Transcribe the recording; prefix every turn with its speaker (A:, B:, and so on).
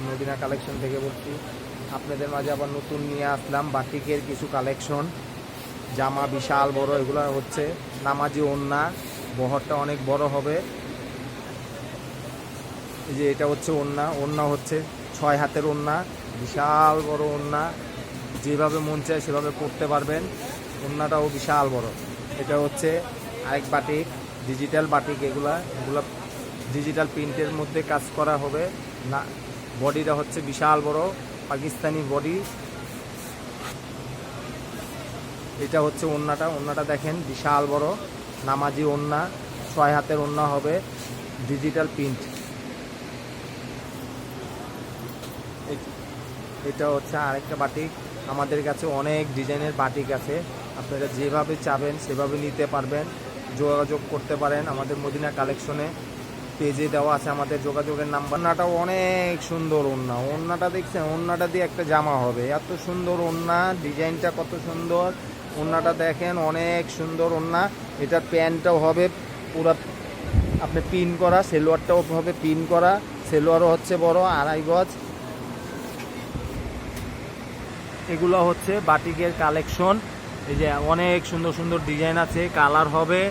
A: Medina collection থেকে বলছি। আপনাদের মাঝে আবার নতুন নিয়ে আসলাম বাটিকের কিছু কালেকশন। জামা বিশাল বড়, এগুলো হচ্ছে নামাজি ওড়না, বহরটা অনেক বড় হবে। এই যে এটা হচ্ছে ওড়না, ওড়না হচ্ছে 6 হাতের ওড়না, বিশাল বড় ওড়না, যেভাবে মন চায় সেভাবে পরতে পারবেন। ওড়নাটাও বিশাল বড়। এটা হচ্ছে আরেক বাটিক, ডিজিটাল বাটিক। এগুলা ডিজিটাল প্রিন্টের মধ্যে কাজ করা হবে না। বডিটা হচ্ছে বিশাল বড় পাকিস্তানি বডি। এটা হচ্ছে ওড়নাটা দেখেন বিশাল বড়, নামাজি ওড়না, 6 হাতের ওড়না হবে, ডিজিটাল প্রিন্ট। এটা হচ্ছে আরেকটা বাটিক। আমাদের কাছে অনেক ডিজাইনের বাটিক আছে, আপনারা যেভাবে চাবেন সেভাবে নিতে পারবেন। যোগাযোগ করতে পারেন আমাদের মদিনা কালেকশনে, পেজে দেওয়া আছে আমাদের যোগাযোগের নাম্বার। ওড়নাটাও অনেক সুন্দর ওড়না, ওড়নাটা দেখছেন, ওড়নাটা দিয়ে একটা জামা হবে, এত সুন্দর ওড়না, ডিজাইনটা কত সুন্দর। ওড়নাটা দেখেন অনেক সুন্দর ওড়না। এটার প্যান্টটাও হবে পুরো আপনি পিন করা, সেলোয়ারটাও হবে পিন করা, সেলোয়ারও হচ্ছে বড় 2.5 গজ। এগুলো হচ্ছে বাটিকের কালেকশন। এই যে অনেক সুন্দর সুন্দর ডিজাইন আছে, কালার হবে।